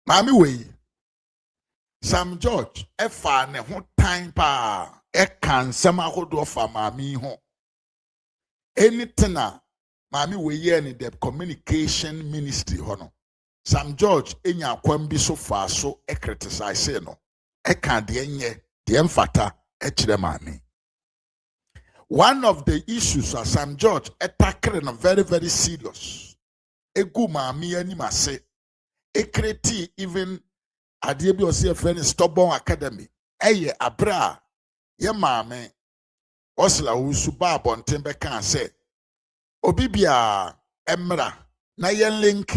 Mami we Sam George efa ne ho time pa kan nsɛm ahodoɔ fa mami ho anything mami we ye ni the communication ministry ho no Sam George enya kwam bi so fa so criticize no kan de nye de mfata kyerɛ mami. One of the issues Sam George tackling very very serious egu mami anim ase create even adeɛ bi ɔsɛ friend stubborn academy ɛyɛ abra ye maame Ursula Owusu ba abɔnten bɛka sɛ obi bia emra na yɛn link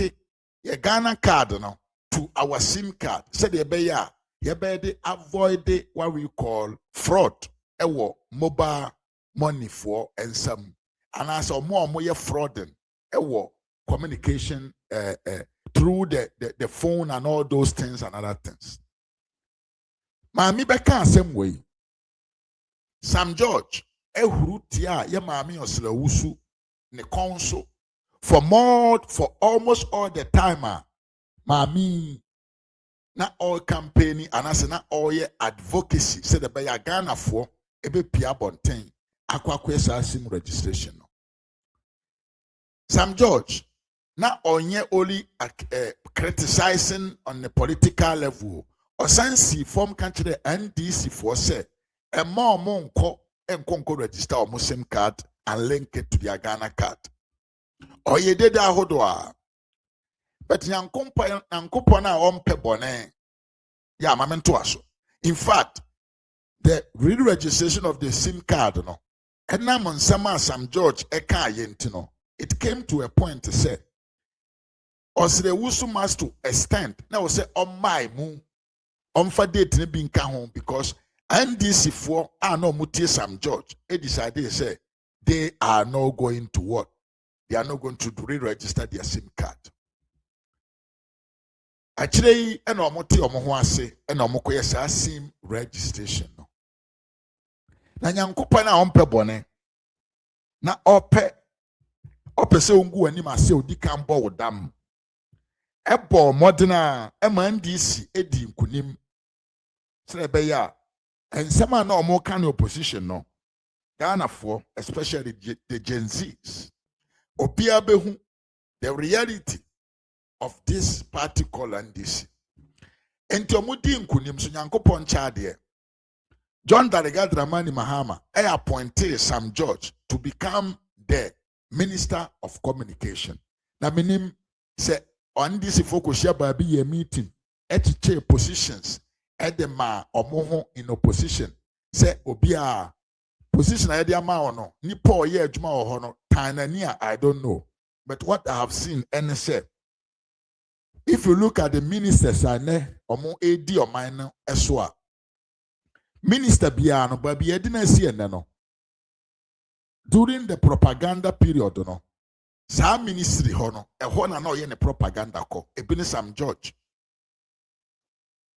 ye Ghana card no to our SIM card said ye be ya ye be de avoid what we call fraud ɛwɔ mobile money for ensam anaasɛ ɔmo ye frauding ɛwɔ communication through the phone and all those things and other things. Mami beka same way. Sam George ehurutia ye mami Ursula Owusu ne council for almost all the time mami na all campaigning and as na all ye advocacy said the be ya Ghana for ebe pia bonten akwa SIM registration no. Sam George na onye only criticizing on the political level or sense form country the NDC for say a more monko register or SIM card and link it to their Ghana card. Or ye did that hodwa. But yankopona on pebone ya mamento aso. In fact, the re-registration of the SIM card no and now on Sam George eka yentino. It came to a point to say Ursula Owusu must to extend. Now say on my moon, on for date ne being home because NDC for are no mutie Sam George. They decided say they are not going to what? They are not going to re-register their SIM card. Actually, and omuti omuhuase and omukoye SIM registration. Na nyankopa na ompe bone na ope se ungu anim ase odi kan bo wodam. Ebo modena MNDC edi nkunim sebe ya ensema na omo kan opposition no Ghana for especially the Gen Zs obia behu the reality of this party called NDC enti omudi nkunim so nyankopon chaade John Dramani Mahama appointed Sam George to become the Minister of Communication. Na minim say on this focus here by be a meeting at chair positions at the ma omoho in opposition say obia position I dey ma ono ni Paul ye adwuma ho no tanania I don't know, but what I have seen and say if you look at the ministers ane omo edi oman no eso a minister bia no ba bia di na si ene no during the propaganda period no sa ministry ho no e na no ye ne propaganda ko ebini Sam George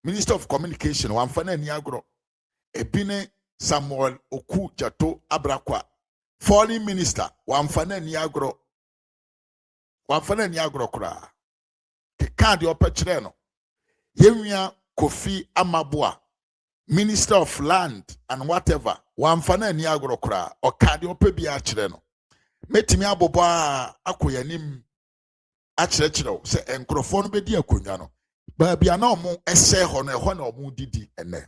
Minister of Communication wamfana ni agro ebini Samuel Oku Jato Abrakwa Foreign Minister wamfana ni agro kra ke card opechre no yewia Kofi Amabua Minister of Land and whatever wamfana ni agro kra o card opebia kire no metimi abobo akoyanim a kire se enkrofo no bedi akonwa no ba bia na omo ese ho no e ho na omo didi ene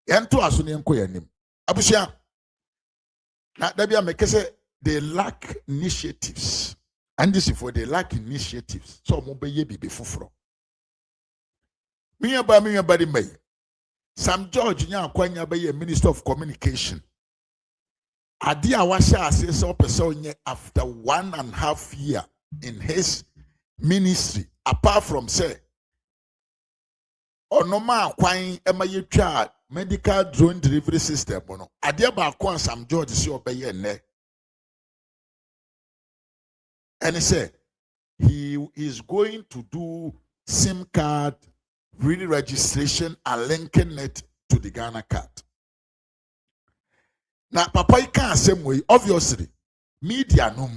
yento aso ne enkoyanim abusia na da bia mekese they lack initiatives and this for they lack initiatives so omo beye bibi foforo miya ba di mai Sam George nya akwanya beye Minister of Communication ade a washa ase so pese onye after 1.5 years in his ministry apart from say onoma akwan emayetwa medical drone delivery system no ade ba akwan Sam George si obeye ne and he said he is going to do SIM card really registration and linking it to the Ghana card. Now, Papa, you can't same way. Obviously, media no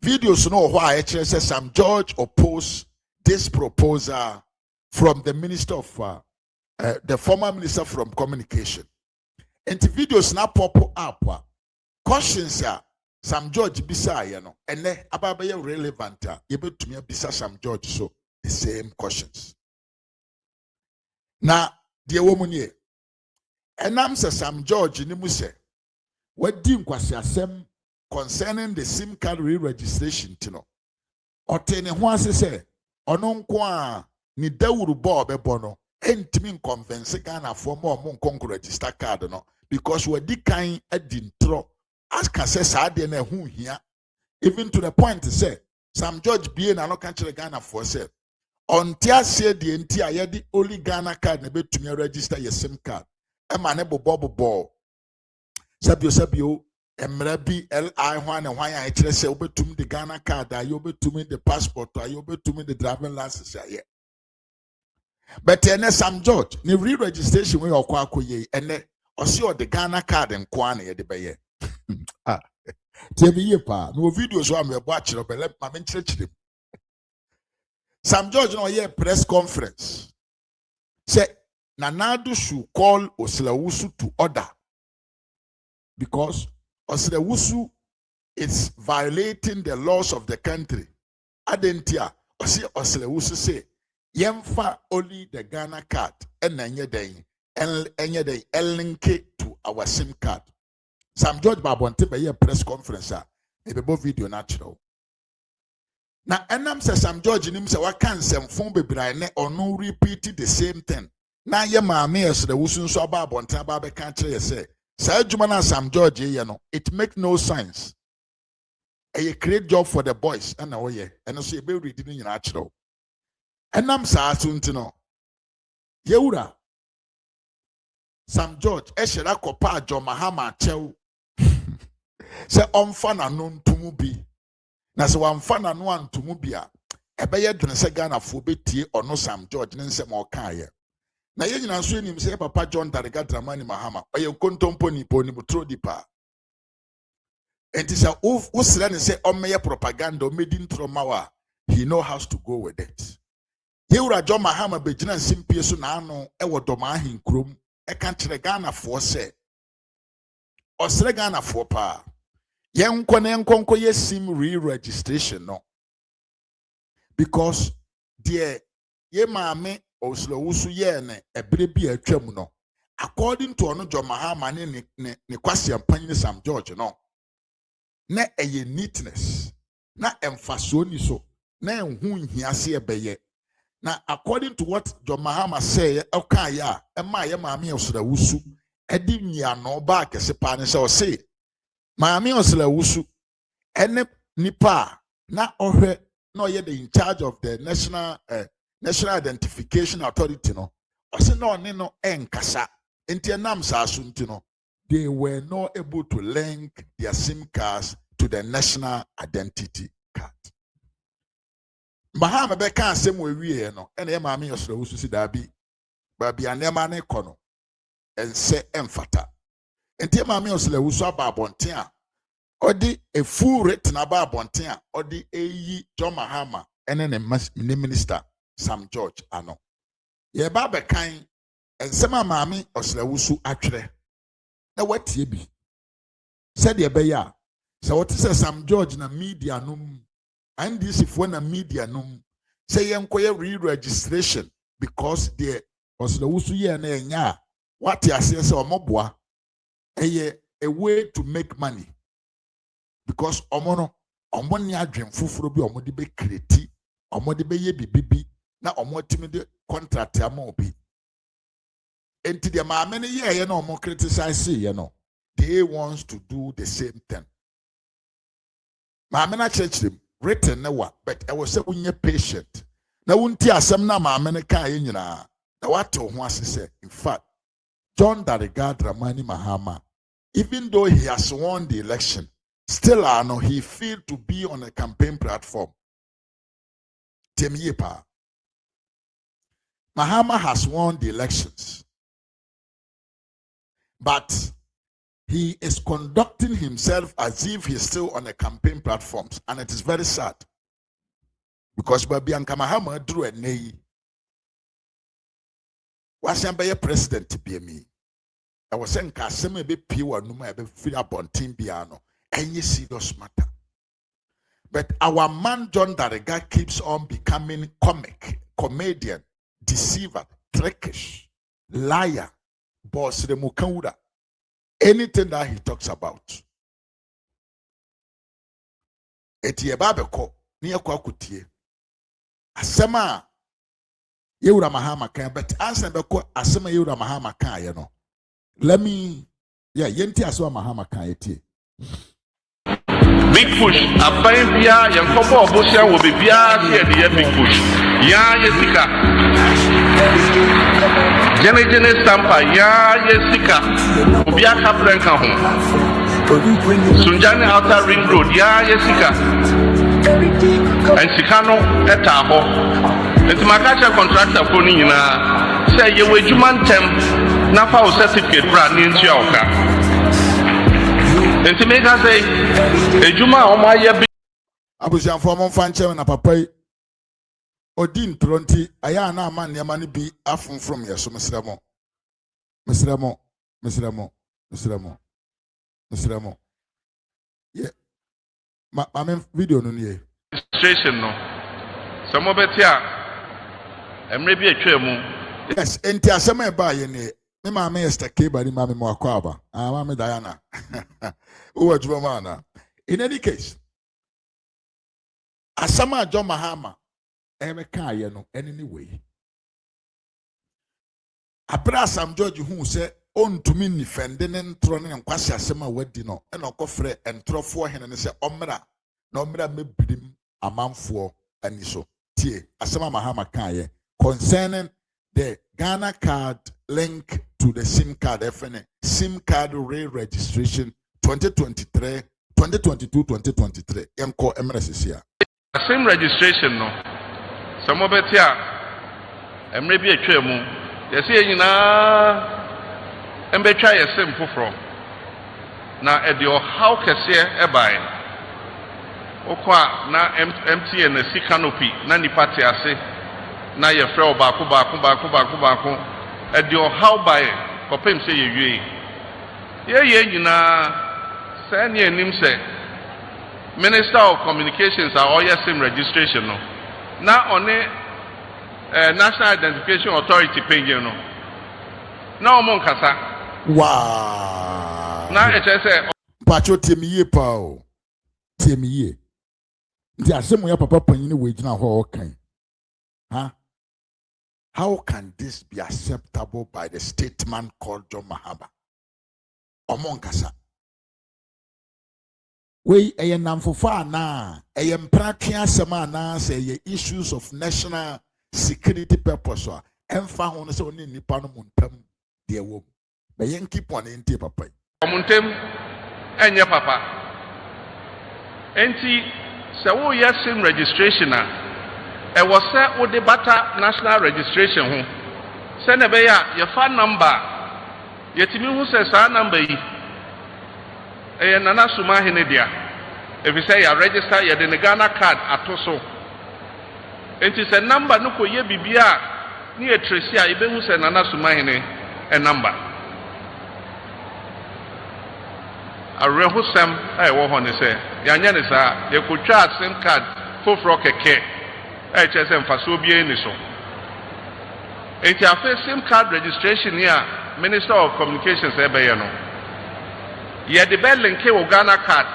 videos no why HSS Sam George oppose this proposal from the minister of the former minister from communication. And the videos now pop up. Questions are Sam George bisa and then ababaya relevant. Able to me bisa Sam George so the same questions. Now, dear woman ye, and I'm Sam George in the what dim kwasiasem concerning the SIM card re-registration tino. Otene huase se ononkwa ni dawuru bo bebono entimi convince Ghana for more mon register card no because we di kan adintro as can say sade na hu hia even to the point say Sam George be na no kan kire Ghana for say ontia se de enti aye di only Ghana card na betumi register your SIM card e ma ne bobo sabio emra bi li hwan and hwan a kire say obetum the Ghana card aye obetum the passport aye obetum the driving license aye. But Sam George, ni re-registration we okwa akoye ene osi o the Ghana card nkwa na ye de beye. Ah. Temi ye pa, no videos wa me bo akire be let ma me kire. Sam George no ye press conference. Say Nanado should call Ursula Owusu to order because Ursula Owusu is violating the laws of the country. Adentia, Ursula Owusu say Yemfa only the Ghana card and enye day link to our SIM card. Sam George Babonte by a press conference a be video natural. Now enam say Sam George nim say wa kan sem phone bebre ne ono repeat the same thing. Na ye maame Ursula Owusu nso aba abonte aba be kan kire say adwuma na Sam George ye no it make no sense. A create job for the boys and na ye and so ye be read ni nyina akiro. Enam sa asuntino yewura Sam George eshera kopa George Mahama chew se omfa na no ntumu bi na se wamfa na no antumu bi a ebeye dwene se Ghana fo betie ono Sam George ne nsem okaye na ye nyina so enim se papa John Dariga Dramani Mahama oye kontompo ni po ni butro dipa enti se usre ne se omeye propaganda o medi ntroma wa he know how to go with it. Yewura George Mahama begina simpie so na ano e wodoma ahinkrom e kan kire Ghana fo se osre Ghana fo pa yenkwo na enkonko ye SIM re-registration no because there ye maame Ursula Owusu ye ne ebere bi atwam no according to ono George Mahama ne kwase ampanyi Sam George no na eye neatness na emfaso ni so na enhu nhiase ebeye. Now, according to what George Mahama say, okay, yeah, my mammy Ursula Owusu, Edim ya no back as a partner or say, Mammy Ursula Owusu, and nipa, not or no yet in charge of the National Identification Authority, no, or say no, no, enkasa, entianam sasuntino, they were not able to link their SIM cards to the national identity card. Mahama be kan asem we wie no ene maame Ursula Owusu si dabi babi anema ne kono ense emfata enti maame Ursula Owusu aba abonten a odi a full written aba abonten a odi eyi George Mahama ene ne minister Sam George ano ye ba be kan ensem maame Ursula Owusu atwere na watie bi said ye be ya se what say Sam George na media no and this if when a media num say yenkoye re-registration because the Ursula Owusu ye na enya what you say omoboa a way to make money because omo ni adwen fufuro bi omo de be create omo de be ye bibibi na omo timi de contract ama obi enti de ma amene ye na omo criticize ye no they wants to do the same thing ma amena church them written never, but I was say unye patient. Na wunti asem na maame ne kan nyina. Na wato ho ase in fact, John Dariga Dramani Mahama, even though he has won the election, still he failed to be on a campaign platform. Temiepa. Mahama has won the elections, but he is conducting himself as if he's still on a campaign platform, and it is very sad. because baby anka Mahama duru ene wasan be president bi mi I was saying nka asem e be pie wa numa e be firi abontin bia no any serious matter. But our man John Darega keeps on becoming comic, comedian, deceiver, trickish, liar, boss de mukaura. Anything that he talks about. Eti ebabeko ni ekwa kutie. Asema Ura Mahama kan, but answer beko asema Ura Mahama kan ye no. Let me yenti asema Mahama kan etie. Big push. Abayin biya yan kopo obosia wo be biya se de big push. Ya yesika. Jene stampa ya yesika. Obiya kapren kan ho. Sunjane outer ring road ya yesika. En sikano eta ho. Enti makacha contractor ko ni nyina say ye wadwuma ntem na fa o certificate bra ni ntia oka. Enti mega say ejuma o ma ye bi abusian for mon fanche na papa odin tronti aya na ama ne ma ne bi afun from yeso mesremo ye ma video no nie registration no some betia emre bi atwa mu yes enti asema e ba ye ne me ma me Esther Kebari ma me mo akwaba ma me Diana who mana. In any case asama John Mahama emeka ye no anyway abra Sam George who say ontumi nifende ne ntro ne nkwase asema wadi no e no kofre entrofo hene ne se omra na omra mebirim amanfo ani so tie asama Mahama kan ye concerning the Ghana card link to the SIM card FN SIM card re-registration 2023 2022 2023 enko emresisia SIM registration no some betia emre bi atwa mu yesi nyina embetwa ye SIM foforo na edio how kese ebai okwa na MTN na si canopy na nipati ase na ye frɛ baako edio how by kopem se ye wie ye nyina say ne anim say Minister of Communications are all SIM registration no na on National Identification Authority page no na o mon kasa wow na e say pacho temiye pa o temiye ndi asemu ya papa panyin we gina ho kan ha. How can this be acceptable by the statesman called John Mahama? Omonkasa. We a namfofa na a mpratria semana say issues of national security purpose. Emfa on so ni nipa no muntam de wo. Be yen keep on enti papa. Muntem enye papa. Enti se wo SIM registration e was say wo de bata national registration ho se ne be ya your phone number yetimi hu se sa number yi e nana suma hene dia if you say you register you the Ghana card atoso enti se number no ko ye bibia ni e trace a ibe hu se nana suma hene e number arehusem e wo ho ne se ya nya ne sa ye ko twa SIM card foforo keke HSM faso bie ni so enti afa SIM card registration here Minister of Communications ebeye no ye de be link wo Ghana card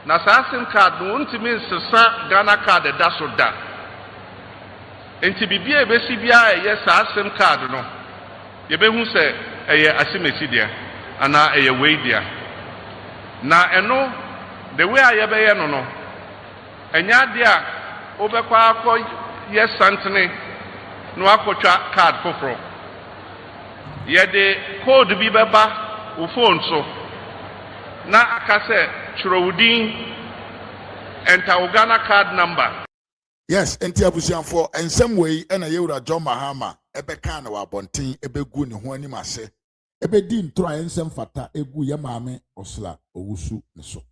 na sa SIM card no ntimi nsesa Ghana card da so da enti bibia ebesi bia ye sa SIM card no ye be hu se eye asimesi dia ana eye wei dia na eno the way ayebeye no no enya dia obekwa akọ yes santene no akotwa card foforo ye de code bi beba wo phone so na akase churowudin enter Ghana card number yes enti abusian for in some way na yewura John Mahama ebeka na wabonten ebegu ne ho anim ase ebedi ntro ensem fata egu ye maame Ursula Owusu ne so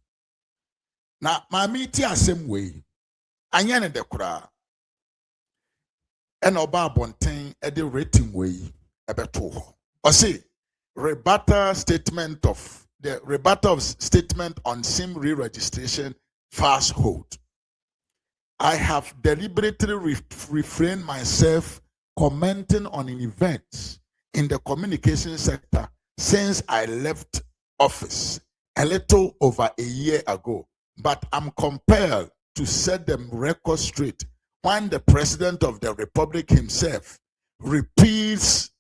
na maame ti asem way anyane de kura ena oba abonten e de rating we ebeto ho o say rebuttal statement on SIM re-registration fast hold. I have deliberately refrained myself commenting on events in the communication sector since I left office a little over a year ago, but I'm compelled to set the record straight when the President of the Republic himself repeats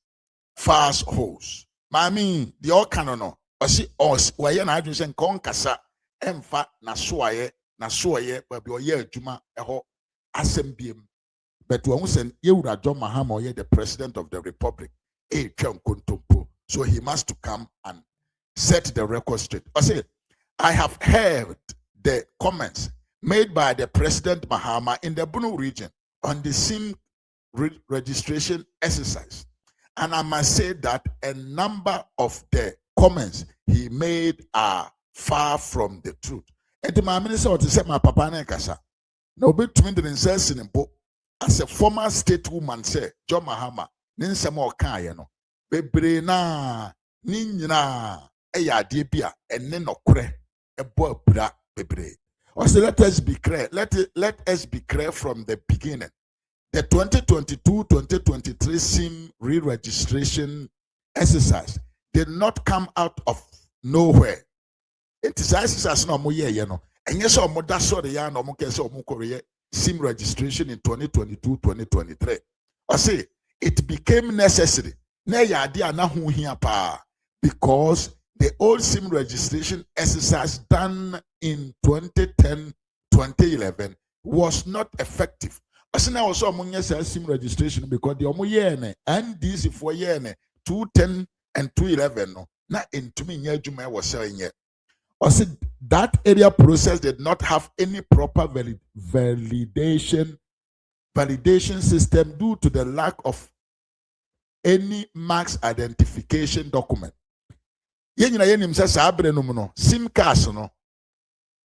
fast holds. Mami, the all canon, osi os, waye na adwin sen kon kasa emfa na soye, baby oye adwuma eho asem biem. But when we send George and Mahama the President of the Republic, so he must to come and set the record straight. I have heard the comments made by the President Mahama in the Bunu region on the SIM registration exercise. And I must say that a number of the comments he made are far from the truth. And my minister to say my papa na kasa. No be to me the sense in book. As a former state woman say, John Mahama, ninsem o kan ye no. Bebre na ni nyina e ya de bia ene nokore e bo abura bebre. O say let us be clear. Let us be clear from the beginning. The 2022-2023 SIM re-registration exercise did not come out of nowhere. It is exercise no mo ye no. Enye so mo da so de ya no mo kese o mo kore SIM registration in 2022-2023. I say it became necessary. Na ya de ana ho hia pa because the old SIM registration exercise done in 2010-2011 was not effective. Asina also amunya SIM registration because the omo ye ne NDC for ye ne 210 and 211 no na entumi nya adwuma e wo say nye. Also that area process did not have any proper validation system due to the lack of any max identification document. Ye nyina ye nim say sa abre no mu no SIM cards no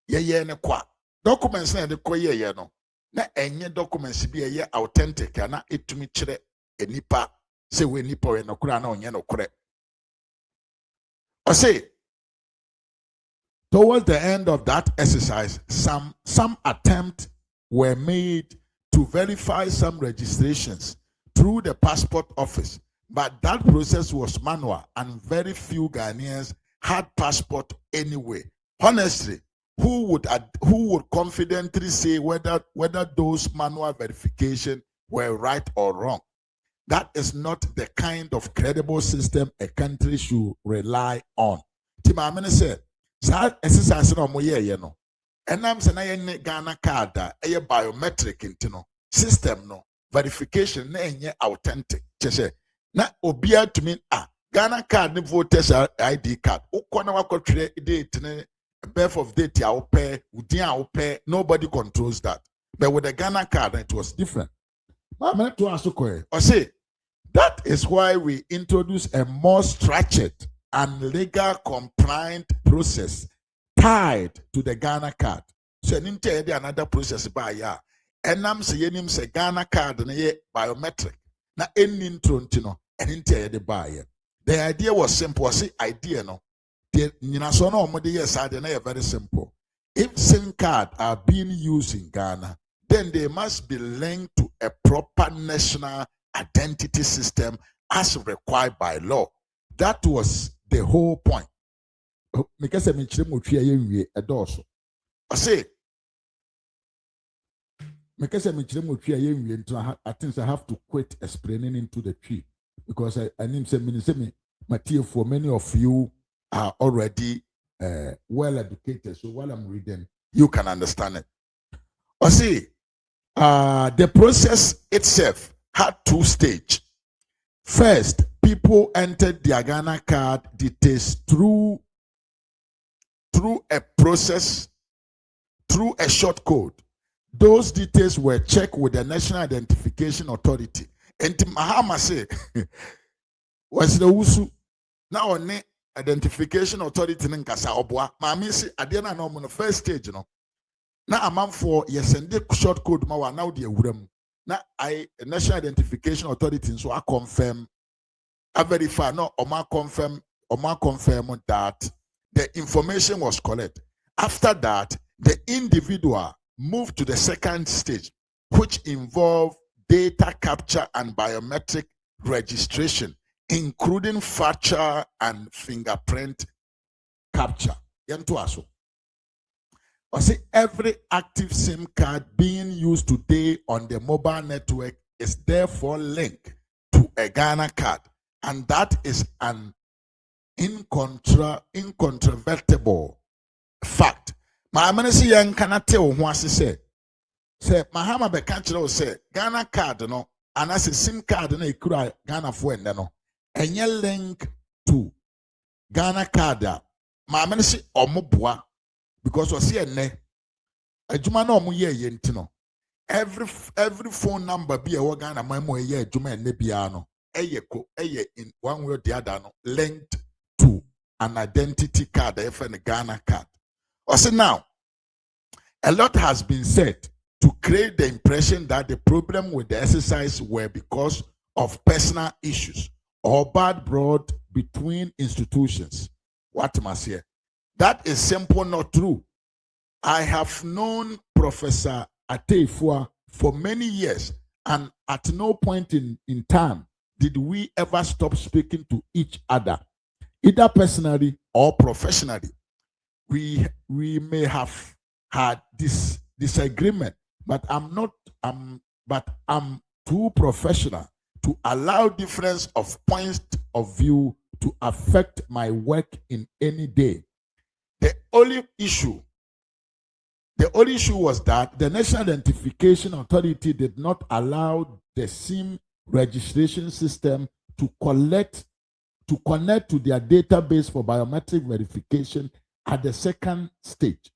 ye ne kwa documents na de koye ye no na enye documents bi ye authentic ana etumi kire enipa say we nipa we no kura na onye no kure. I say towards the end of that exercise, some attempts were made to verify some registrations through the passport office, but that process was manual and very few Ghanaians had passport anyway. Honestly, who would confidently say whether those manual verification were right or wrong? That is not the kind of credible system a country should rely on. Timamene said, "Sa exercise no mo ye no. Enam se na ye Ghana card a biometric intino system no verification na enye authentic." Chese na obia tumi Ghana card ni voters ID card. Ukwana wakotwe date ne birth of date ya upe, udin ya upe, nobody controls that. But with the Ghana card, it was different. I say, that is why we introduce a more structured and legal compliant process tied to the Ghana card. So, another process by ya. Enam se yenim se Ghana card na ye biometric. Na enin trontino, eninte de buy. The idea was simple. I say idea no. The yes, very simple. If SIM cards are being used in Ghana, then they must be linked to a proper national identity system as required by law. That was the whole point. I say, I think I have to quit explaining into the tree because I need some material for many of you are already well educated. So while I'm reading, you can understand it. I see, the process itself had two stages. First, people entered their Ghana card details through a process, through a short code. Those details were checked with the National Identification Authority. And Mahama say, was the Owusu now on Identification Authority in Kasa Obwa. Mami say, at the end of the first stage, you know, na amanfoɔ yɛsɛnde short code ma wa now the ewuram na I National Identification Authority nso a confirm a verify no ɔma confirm that the information was correct. After that, the individual moved to the second stage, which involved data capture and biometric registration, including facial and fingerprint capture. I say every active SIM card being used today on the mobile network is therefore linked to a Ghana card, and that is an incontrovertible fact. My amnesty young cannot tell what she said. Say Mahama be kanchiro say Ghana card no, and as a SIM card no ikura Ghana for no. Enye link to Ghana card. My amnesty omobua. Because we see ne adwuma na omo ye yenti no every phone number be a Ghana man mo ye adwuma ene bia no eye in one way or the other no linked to an identity card a Ghana card. Also now a lot has been said to create the impression that the problem with the exercise were because of personal issues or bad blood between institutions. What must hear? That is simple not true. I have known Professor Ateifua for many years, and at no point in time did we ever stop speaking to each other, either personally or professionally. We may have had this disagreement, but I'm too professional to allow difference of points of view to affect my work in any day. The only issue was that the National Identification Authority did not allow the SIM registration system to connect to their database for biometric verification at the second stage.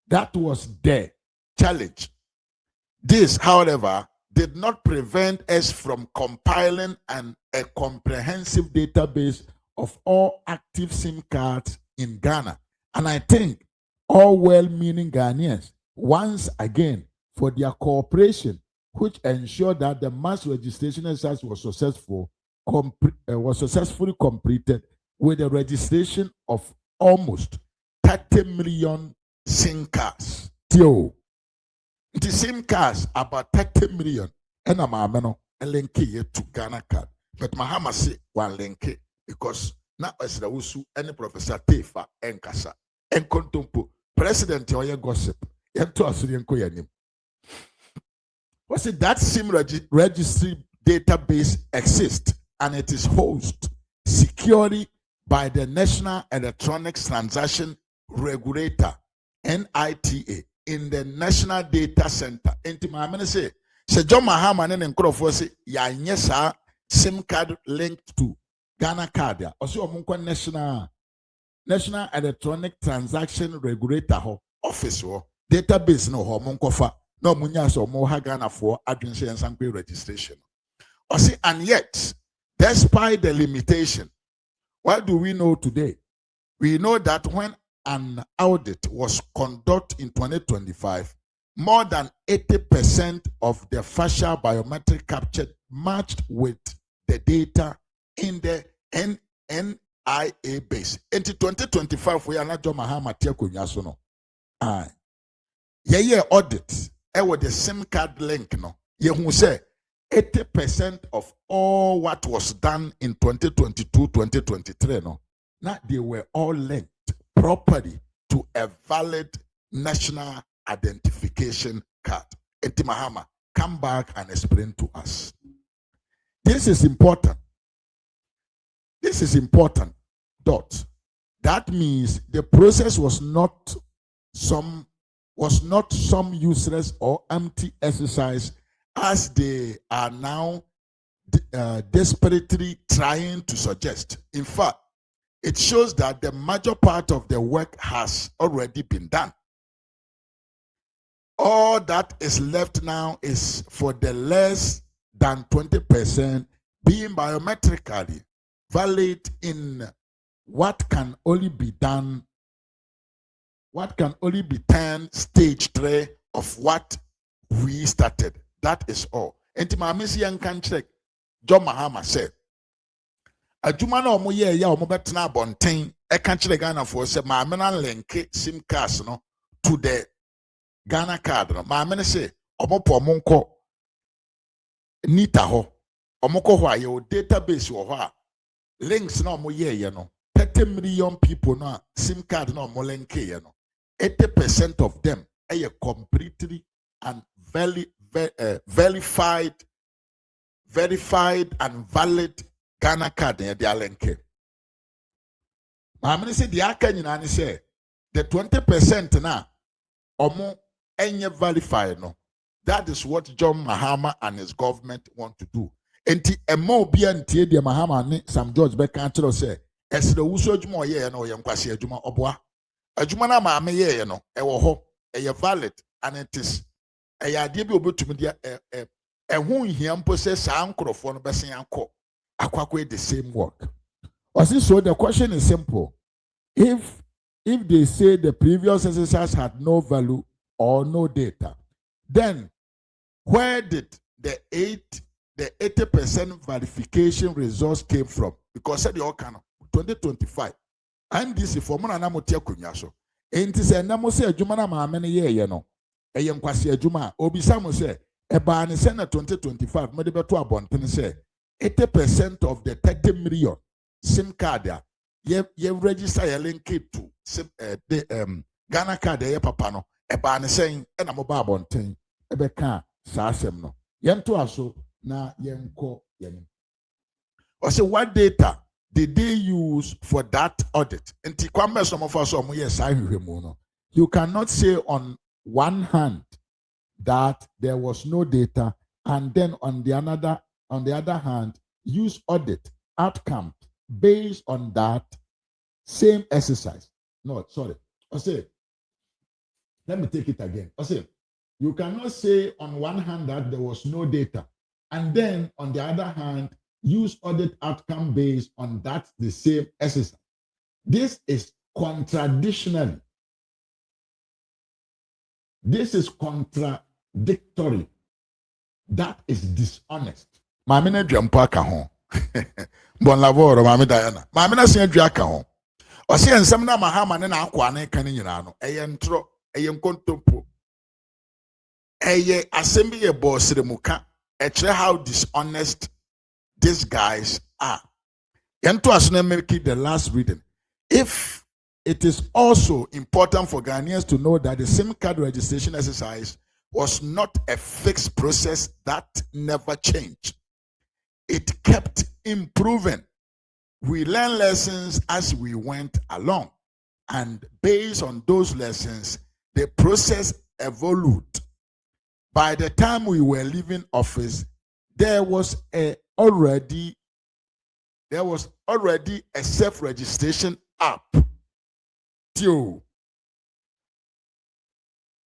That was the challenge. This, however, did not prevent us from compiling a comprehensive database of all active SIM cards in Ghana. And I think all well-meaning Ghanaians, once again, for their cooperation, which ensured that the mass registration exercise was successfully completed with the registration of almost 30 million SIM cards. The SIM cards about 30 million, and I'm a link to Ghana card. But Mahama say one link because now Ursula Owusu and Professor Teifa and Kasa. And Kontumpo, President Yoye Gossip, Yento Asurienko Yanim. Was it that SIM registry database exists and it is hosted securely by the National Electronics Transaction Regulator, NITA, in the National Data Center. Enti Mahamene say, George and Mahama and Nkrofo say, ya nyesa SIM card linked to Ghana card. Also, omunkwa National Electronic Transaction Regulator office database no monkofa no munya so mo ha Ghana for admission registration. And yet, despite the limitation, what do we know today? We know that when an audit was conducted in 2025, more than 80% of the facial biometric captured matched with the data in the NIA base. In 2025, we are not George and Mahama CAUGHT. Audit. With the SIM card link. No. You say 80% of all what was done in 2022-2023. No. Now they were all linked properly to a valid national identification card. Enti Mahama, come back and explain to us. This is important. This is important. That means the process was not some useless or empty exercise as they are now desperately trying to suggest. In fact, it shows that the major part of the work has already been done. All that is left now is for the less than 20% being biometrically valid in what can only be done what can only be turned stage 3 of what we started. That is all. Enti maame si yan kan check John Mahama said adwuma na omo ye ya omo betena abonten e kan kire Ghana for say maame na link sim cards no to the Ghana card no maame ne say omo po omo nko nita ho omo ko ho aye o database wo ho a links na omo ye no 30 million people no sim card na omo link ye no 80% of them are completely and verified and valid Ghana card in their link. I say the aka say the 20% now omo enye verified no. That is what John Mahama and his government want to do. Enti emo bi antie de Mahama ne Sam George be kan tro say esre wuso adwuma oye no ye nkwase adwuma oboa. Adwuma na maame ye no e wo ho e valid and it is e ya de bi obetumi de ehun hia mpo say sa nkrofo no besen akọ akwakọ the same work. So the question is simple. If they say the previous exercise had no value or no data, then where did the 80% verification results came from? Because said the all kind of 2025 and this is for mona na motia kunya so enti se na mo se adwuma na maame ne ye no eye nkwase adwuma obisa mo se e ba ne se na 2025 mo de beto abonten se 80% of the 30 million SIM card ye register your link to the Ghana card ye papa no e ba ne sen e na mo ba abonten e be ka sa asem no yento aso na yenko yenim. O say what data did they use for that audit? You cannot say on one hand that there was no data and then on the other hand use audit outcome based on that same exercise. No, sorry. I say, let me take it again. I say, you cannot say on one hand that there was no data and then on the other hand use audit outcome based on that the same exercise. This is contradictory. This is contradictory. That is dishonest. Mami na dwampo aka ho. Bon lavoro mami Diana. Mami na se dwa aka ho. O se ensem na Mahama ne na akwa na kan nyina no. Eye ntro, eye nkontompo. Eye assembly ye bossre muka. Actually how dishonest these guys are. The last reading. If it is also important for Ghanaians to know that the SIM card registration exercise was not a fixed process that never changed. It kept improving. We learned lessons as we went along. And based on those lessons, the process evolved. By the time we were leaving office, there was already a self-registration app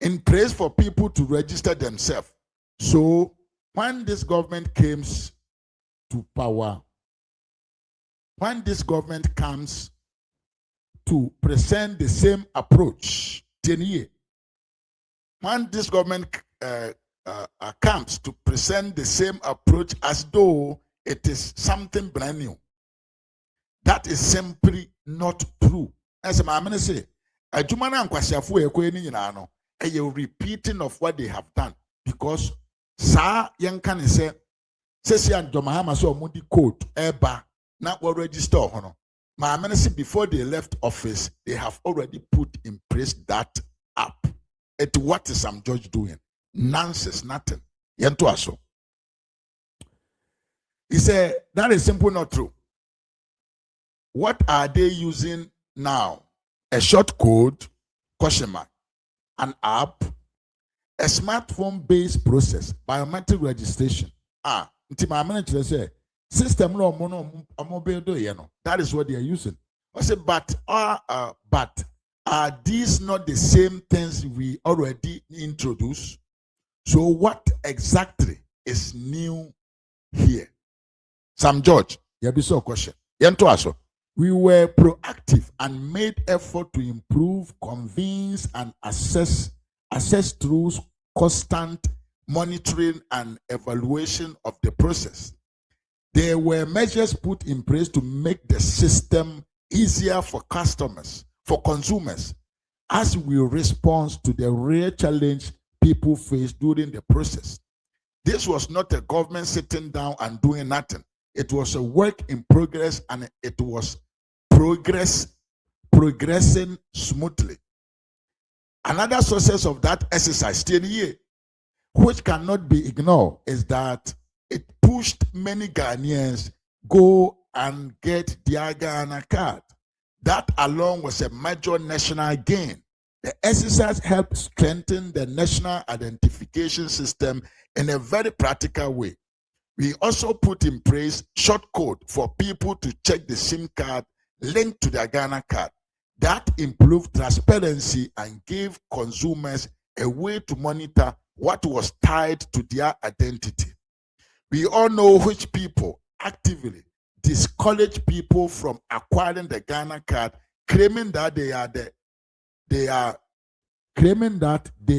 in place for people to register themselves. So when this government comes to power, when this government comes to present the same approach, when this government comes to present the same approach as though it is something brand new, that is simply not true. As I'm going to say, a Jumana Kwasiafu Ekweni a repeating of what they have done. Because Sa Yankan say, Sesian Domahama so Mudi code, Eba, not what register honor. My say before they left office, they have already put in place that app. And what is Sam George doing? Nonsense, nothing. Yantuaso. He said, that is simple, not true. What are they using now? A short code, question mark, an app, a smartphone-based process, biometric registration. My manager say, system that is what they are using. I said, but are these not the same things we already introduced? So what exactly is new here? Sam George, you have a question. Yanto aso. We were proactive and made effort to improve, convince, and assess through constant monitoring and evaluation of the process. There were measures put in place to make the system easier for consumers, as we respond to the real challenge people face during the process. This was not a government sitting down and doing nothing. It was a work in progress, and it was progressing smoothly. Another success of that exercise, which cannot be ignored, is that it pushed many Ghanaians go and get their Ghana card. That alone was a major national gain. The exercise helped strengthen the national identification system in a very practical way. We also put in place short code for people to check the SIM card linked to their Ghana card. That improved transparency and gave consumers a way to monitor what was tied to their identity. We all know which people actively discourage people from acquiring the Ghana card, claiming that they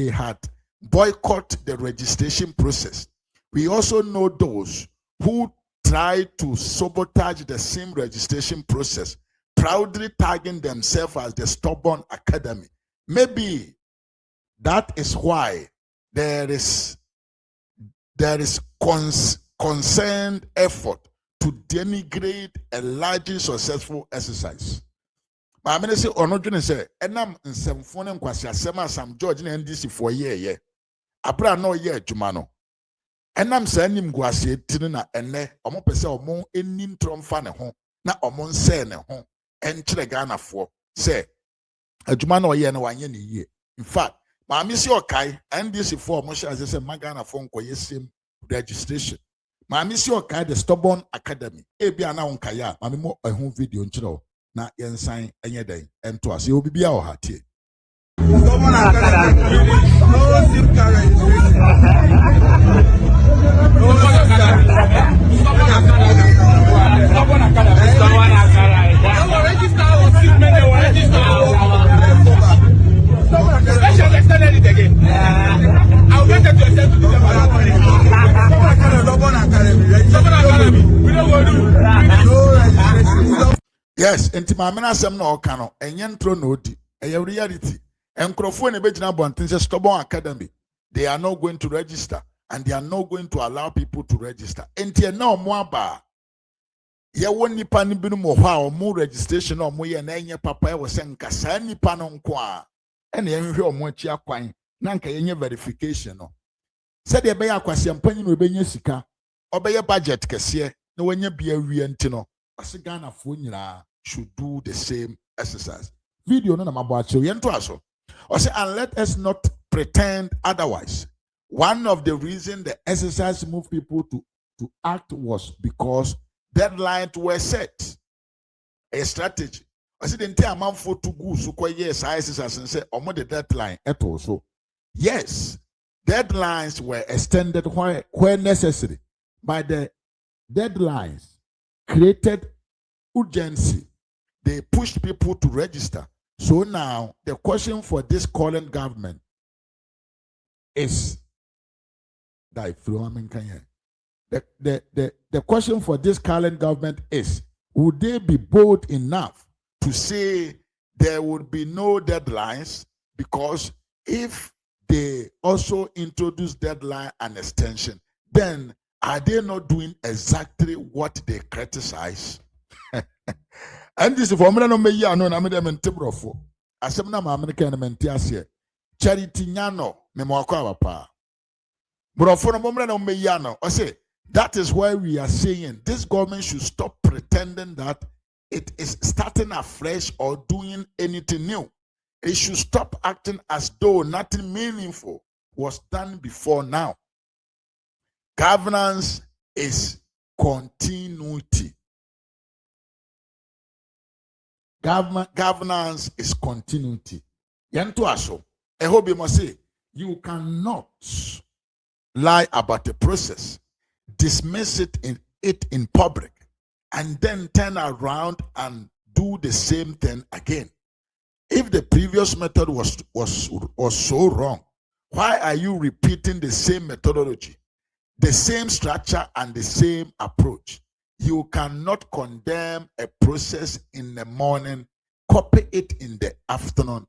had boycotted the registration process. We also know those who tried to sabotage the SIM registration process, proudly tagging themselves as the Stubborn Academy. Maybe that is why there is concerned effort to denigrate a largely successful exercise. I mean, say onodwene say enam nsɛmfo ne nkwasi asɛm asam George na NDC for ye abra na oyɛ adwuma no enam saa nim guase tiri na ene ɔmo pɛ sɛ ɔmo eni ntrɔmfa ne ho na ɔmo nsɛ ne ho ɛnkyerɛ Ghanafoɔ sɛ adwuma na ɔyɛ no wanyɛ ne yie. In fact, maame si ɔkae NDC for ɔmo hyɛ ase sɛ ma Ghanafoɔ nkɔyɛ same registration. Maame si ɔkae the Stubborn Academy ebi ana ɔnkae a maame mo ɛho video nkyerɛ o na yensan enye den ento ase obi bia o ha tie. Yes, enti maamena asem na oka no enye ntro na odi eye reality. Enkrofo ne begina bonten say Stubborn Academy, they are not going to register and they are not going to allow people to register. Enti na omo aba ye won nipa ne binu mo ho a omo registration omo ye na enye papa e wo se nka saa nipa no nko a ene ye hwe omo achi akwan na nka ye nye verification no. Said ye be akwase ampanyi no be nya sika obeye budget kese na wanya bia wie nti no ase Ghanafoɔ nyinaa should do the same exercise. Video no na mabo acho yento aso. Or say, and let us not pretend otherwise. One of the reasons the exercise moved people to act was because deadlines were set. A strategy. I said, the entire month for to go so quite yes, exercise and say, omo the deadline at also. Yes, deadlines were extended where necessary. By the deadlines created urgency. They pushed people to register. So now the question for this current government is the question for this current government is, would they be bold enough to say there would be no deadlines? Because if they also introduce deadline and extension, then are they not doing exactly what they criticize? And this is for me no me ya no na me dem ntebrofo asem na ma America na menti ase charity nyano me mo akwa papa brofo no mo na me ya no o say that is why we are saying this government should stop pretending that it is starting afresh or doing anything new. It should stop acting as though nothing meaningful was done before now. Governance is continuity. Governance is continuity. Yanto aso. Ehobi must say, you cannot lie about the process, dismiss it in public, and then turn around and do the same thing again. If the previous method was so wrong, why are you repeating the same methodology, the same structure, and the same approach? You cannot condemn a process in the morning, copy it in the afternoon,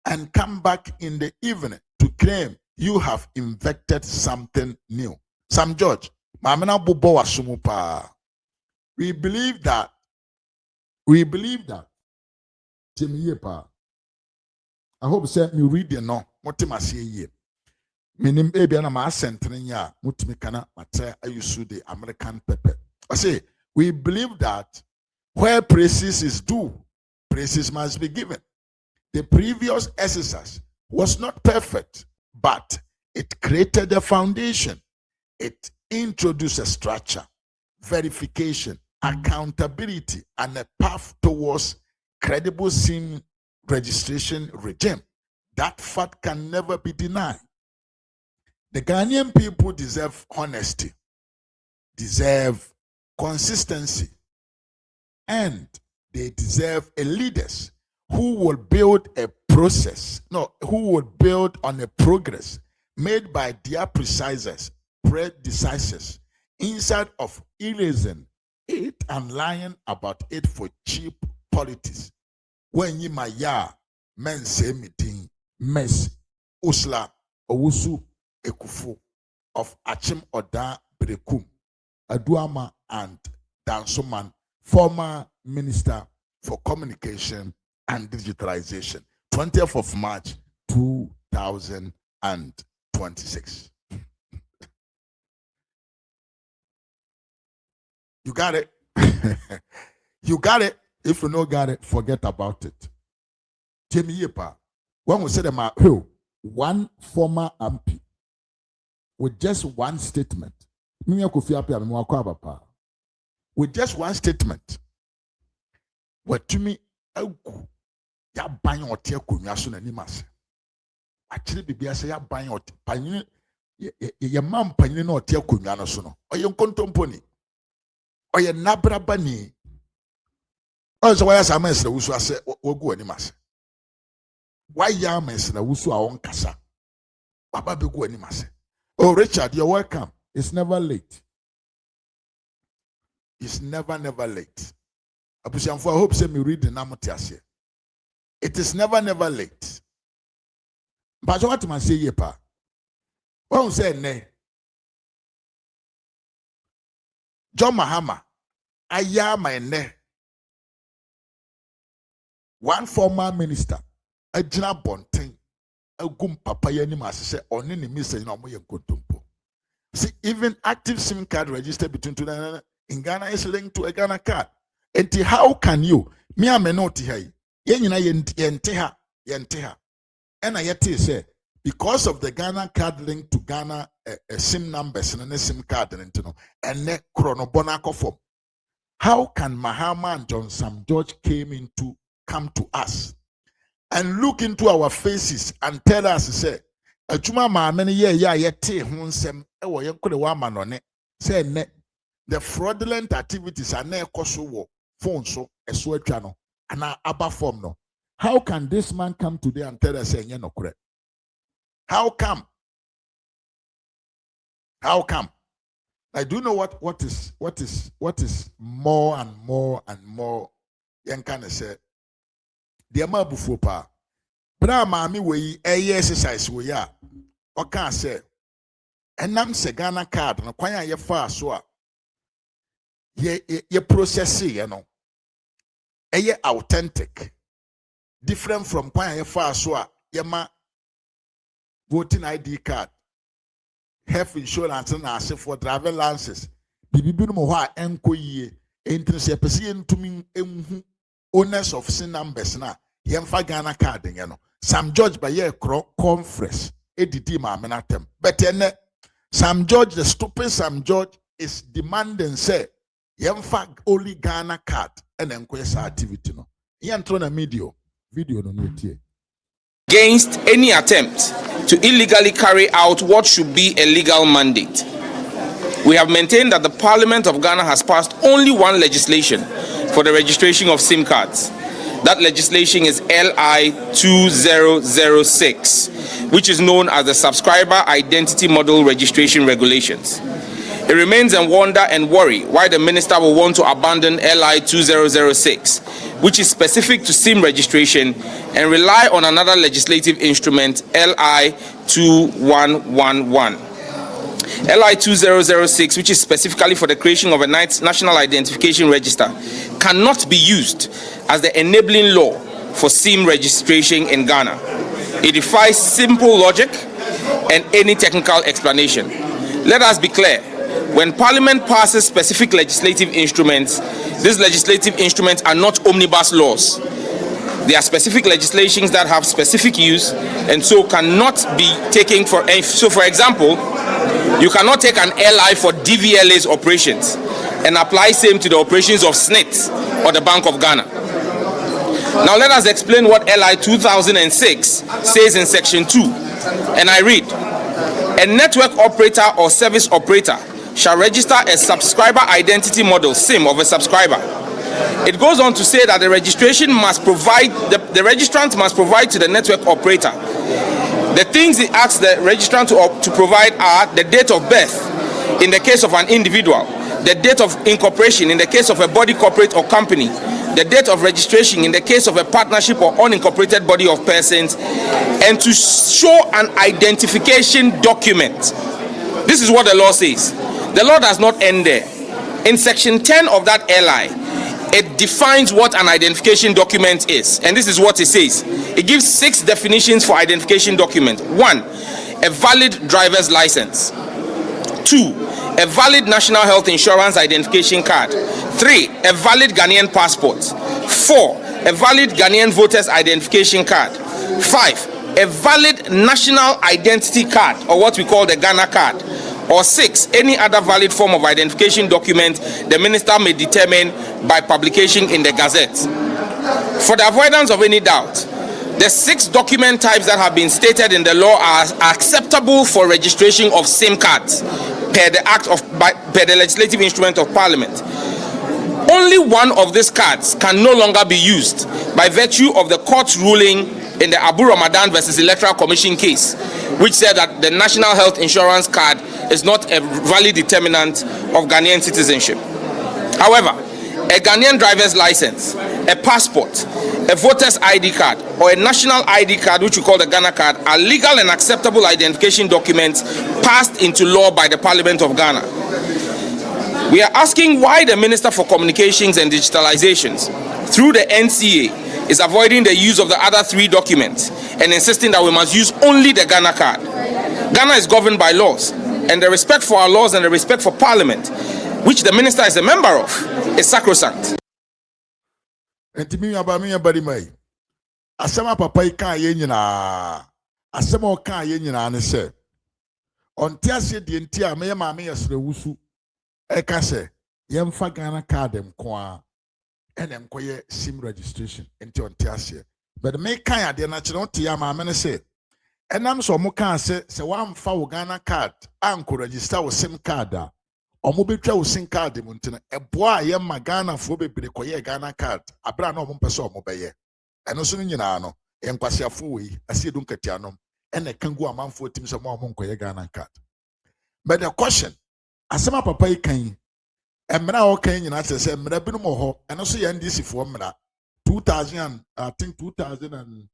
and come back in the evening to claim you have invented something new. Sam George, Mamena Bubo Wasumupa. We believe that. Jimmy, I hope say me read the no. Motima say ye. Minim ebi na ma sentring ya. Mutimi kana matre ayusu the American pepper. I say we believe that where praises is due, praises must be given. The previous exercise was not perfect, but it created a foundation. It introduced a structure, verification, accountability, and a path towards credible SIM registration regime. That fact can never be denied. The Ghanaian people deserve honesty, deserve consistency, and they deserve a leaders who will build a process, who will build on a progress made by their predecessors instead of erasing it and lying about it for cheap politics. When you my men say meeting, Miss Ursula Owusu Ekufu of Achim Oda Brekum, Aduama and Dansoman, former Minister for Communication and Digitalization, 20th of March 2026. You got it? You got it? If you don't got it, forget about it. Jamie Yepa, when we said about one former MP with just one statement, with just one statement, what to me, ya buying or tear kunyasun and nimas. Actually, be say ya buying or panyun, your mom panyun or tear kunyanosuno, or your contompony, or your nabra bunny. Also, why as a mess, the Usu say, go animas. Why ya mess, the Usu are on Casa? Baba be go animas. Oh, Richard, you're welcome. It's never late. It's never late. I hope say me read the Namotias. It is never late. But what man say yepa? One say ne. John Mahama, aya my ne. One former minister, a jina bonting, a gum papa yani masise on any minister in Omoye Kotumpo. See, even active SIM card registered between two in Ghana is linked to a Ghana card. And how can you? Me a menoti hai. Yenina yenteha. And I yet say because of the Ghana card linked to Ghana SIM numbers and a SIM card and ne chronobonako form. How can Mahama and John Sam George come to us and look into our faces and tell us, say, Achuma ma many yete hunsem ewo yenkode wa manone say ne the fraudulent activities are ne koso phone so eso atwa no ana aba form no. How can this man come today and tell us say no correct? How come? I do know what is more and more yankane say the ma bufo pa bra maami we exercise we ya o kan say enam se Ghana card no kwan ye fa so a ye process ye no authentic, different from kwan ye fa so a ye ma voting ID card, health insurance na ase for driver license bibibi no mo ho a enko yie enti se pese entumi enhu owners of SIM numbers na yemfa Ghana card ye no. Sam George by ye conference edidi ma menatem but ene Sam George, the stupid Sam George is demanding say yemfa only Ghana card and enquest activity no yentro na video no netie against any attempt to illegally carry out what should be a legal mandate. We have maintained that the Parliament of Ghana has passed only one legislation for the registration of SIM cards. That legislation is LI 2006, which is known as the Subscriber Identity Model Registration Regulations. It remains a wonder and worry why the minister will want to abandon LI 2006, which is specific to SIM registration, and rely on another legislative instrument, LI 2111. LI 2006, which is specifically for the creation of a national identification register, cannot be used as the enabling law for SIM registration in Ghana. It defies simple logic and any technical explanation. Let us be clear. When Parliament passes specific legislative instruments, these legislative instruments are not omnibus laws. They are specific legislations that have specific use and so cannot be taken for. So, for example, you cannot take an LI for DVLA's operations and apply same to the operations of SNIT or the Bank of Ghana. Now let us explain what LI 2006 says in section 2. And I read, a network operator or service operator shall register a subscriber identity model, SIM, of a subscriber. It goes on to say that the registration must provide, the registrant must provide to the network operator. The things it asks the registrant to provide are the date of birth in the case of an individual, the date of incorporation in the case of a body corporate or company, the date of registration in the case of a partnership or unincorporated body of persons, and to show an identification document. This is what the law says. The law does not end there. In section 10 of that LI, it defines what an identification document is. And this is what it says. It gives 6 definitions for identification document. 1, a valid driver's license. 2, a valid national health insurance identification card. 3, a valid Ghanaian passport. 4, a valid Ghanaian voters identification card. 5, a valid national identity card, or what we call the Ghana card. Or 6, any other valid form of identification document the minister may determine by publication in the Gazette. For the avoidance of any doubt, the 6 document types that have been stated in the law are acceptable for registration of SIM cards per the legislative instrument of Parliament. Only one of these cards can no longer be used by virtue of the court's ruling in the Abu Ramadan versus Electoral Commission case, which said that the national health insurance card is not a valid determinant of Ghanaian citizenship. However, a Ghanaian driver's license, a passport, a voter's ID card, or a national ID card, which we call the Ghana card, are legal and acceptable identification documents passed into law by the Parliament of Ghana. We are asking why the Minister for Communications and Digitalizations, through the NCA, is avoiding the use of the other 3 documents and insisting that we must use only the Ghana card. Ghana is governed by laws, and the respect for our laws and the respect for Parliament, which the minister is a member of, is sacrosanct. Asema papa ika ye nyina asema oka ye nyina ne se onti ase de nti a me maame Ursula Owusu eka se yemfa Ghana card mko a ene nkoye SIM registration nti onti ase but me kan ade na kire onti ya maame ne se enam so mo kan se wamfa wo Ghana card anko register wo SIM card a omo betwa wo SIM card mu nti na ebo a ye ma Ghana fo bebere koye Ghana card abra na omo mpese omo beye eno so nyina no enkwasiafo we asiedu nkatianom ene kangu amanfo tim se mo omo nkoye Ghana card. But the question asema papa yi kan emra o kan nyina se emra binu mo ho eno so ye ndc fo emra 2000 I think 2000 and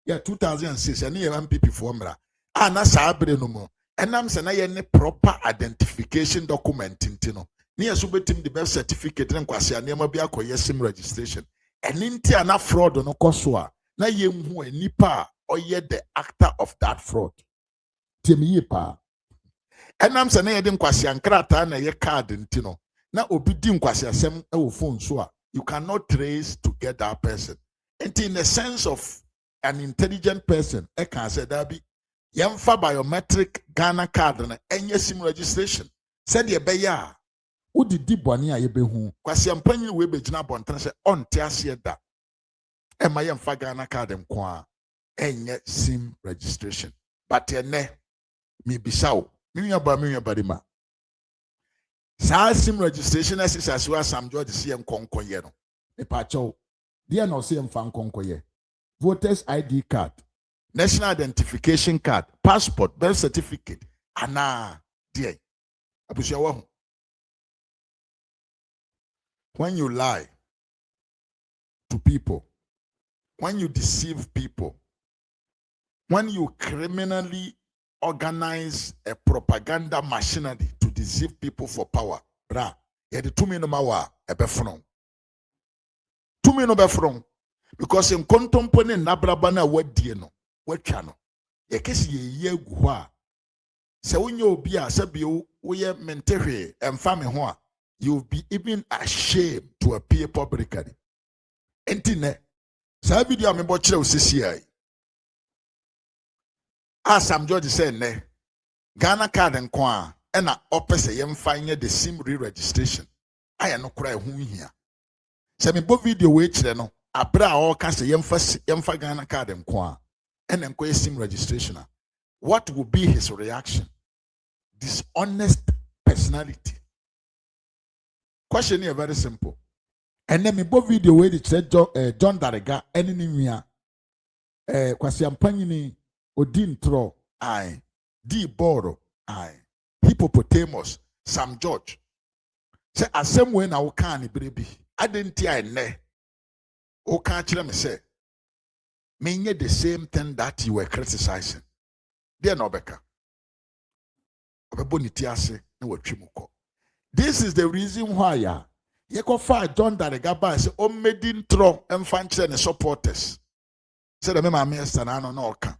2006 ene ye MPP fo emra ana saabre no mo enam se na ye ne proper identification document ntino ne ye so betim the birth certificate ne nkwase anema bi akoye SIM registration eninti ana fraud no koso a na ye hu anipa oye the actor of that fraud temi pa enam se na ye de nkwase ankrata na ye card ntino na obi di nkwase asem e wo phone so a you cannot trace to get that person. And in the sense of an intelligent person e can say that be yemfa biometric Ghana card na enye SIM registration said ye be ya udi di boni a ye be hu kwase ampanyi we be gina bontan se onte ase da e ma yemfa Ghana card mko a enye SIM registration but ene mi bisawo mi nwa ma sa SIM registration as Sam George see enkonkon ye no Epacho, dear no same fan concoye. Voters ID card, national identification card, passport, birth certificate, ana dear. Abushawa. When you lie to people, when you deceive people, when you criminally organize a propaganda machinery to deceive people for power, bra, you had 2 million mawa a befron. 2 million befron. Because in contemporary nabrabana what dieno, what channel, a case ye gua. So when you be a sabio, we mentere and family, you'll be even ashamed to appear publicly. Entine, sa video I'm about to see. As Sam George said, ne Ghana card and kwa, and a opposite yem finding the SIM re-registration. I am not cry who here. Send me both video which no abra all cast a yemfa Ghana card and kwa, and then SIM registration. What would be his reaction? Dishonest personality. Question here very simple. And then me both video where it said John Darega enemy kwasi ampanyini Odin Tro, I, D Boro, I, Hippopotamus, Sam George. Say, as same way now, can baby. I didn't hear ne. O can't let me say, mean the same thing that you were criticizing. Dear Nobeka. This is the reason why you can find John Darega say, oh, Medin Tro, and function supporters. Say, the member, no can.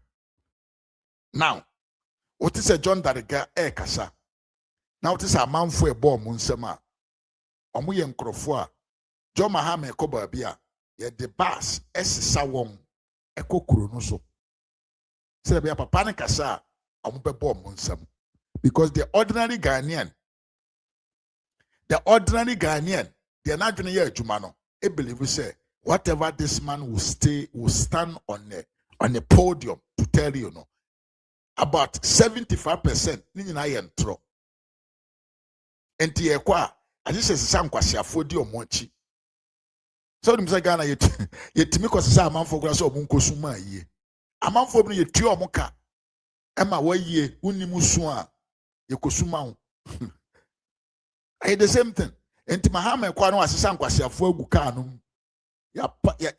Now, what is a John Darega kasa? Now, what is a man for a bomb munsema? Omuye nkrofo John Mahama ekoba bia ye de bus esisa won ekokuro no so. Say bia papa ne kasa omu be bomb munsem. Because the ordinary Ghanaian, they are not going to hear adwuma no. I believe say whatever this man will stand on a podium to tell you no. About 75% nini na yentro. Enti ekwa, ajise sisa nkwasi afodi omonchi. So nimsa Ghana yetimi kwasisa amanfo kura so omunkosu ma yie. Amanfo bi yetu omuka. Ema wa yie unimusu a yekosuma ho. Ay the same thing. Enti Mahama ekwa no asisa nkwasi afo agu ka no.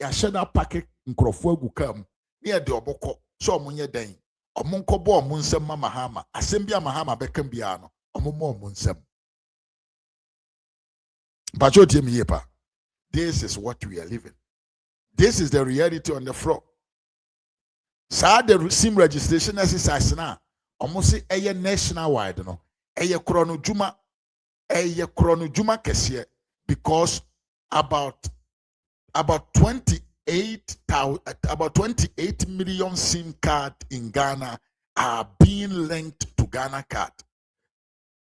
Ya sheda packet nkrofo agu ka mu. Ne de obokọ so omunye den. Omunkobo omunsem Mahama asembia Mahama bekam bia no omumo omunsem bachotie mi yepa. This is what we are living. This is the reality on the floor. Sa the SIM registration exercise na omusi eye national wide no eye krono juma kese because about 28 million SIM cards in Ghana are being linked to Ghana card.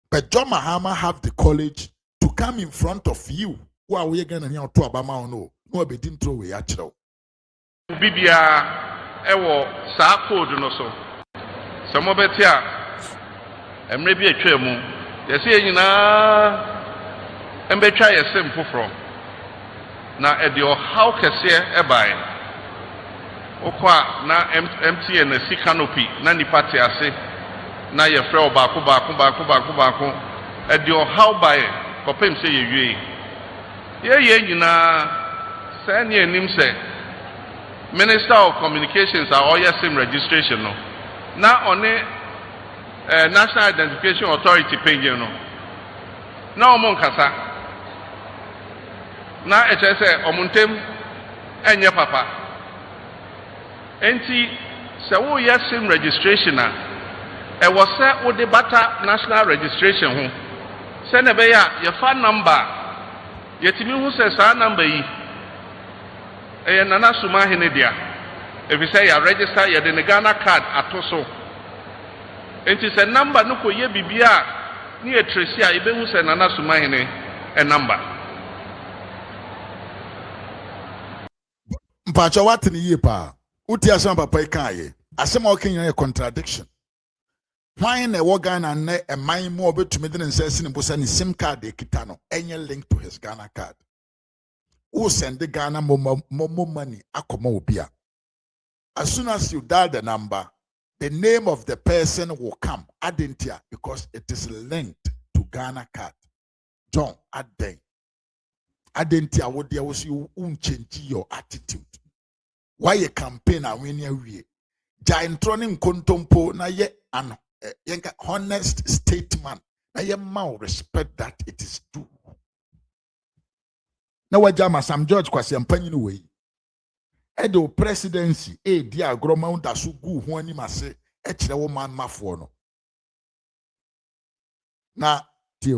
But John Mahama have the courage to come in front of you. Who are we going to talk about? No be didn't throw away actually. Bibia ewo sa code no so. Some of it here. Emre bi atwa mu. Yesi nyina embe twa yesem foforo. Na edio how kese ebai okwa na MTN na si canopy na ni party ase na ye frɛ baako edio how by kopem se ye nyina say ne anim say Minister of Communications are all SIM registration no na on National Identification Authority page no na omon kasa na say omuntem enye papa enti se wo SIM registration a e wo se wo de bata national registration ho se ne be ya ye fa number yetimi hu se sa number yi e nana suma hene dia if you say ya register ya de Ghana card atoso enti se number no ko ye bibia ni e trace a e be hu se nana suma hene e number mpacho watini ye pa uti asem papa ikaye asem o kenya contradiction why na wo Ghana na e man mo obetumi de nsa sine bosa ni SIM card e kita no enye link to his Ghana card who send the Ghana more money akoma obia. As soon as you dial the number, the name of the person will come. Adentia, because it is linked to Ghana card. John Aden. Adentia, what there was you change your attitude. Why a campaign and when you giant running contompo na ye an honest statement. Na ye mau respect that it is true. Na wajama Sam George kwasi ampanyi way. Edo presidency dia groma da so gu ho ani mase e kire wo man mafo no. Na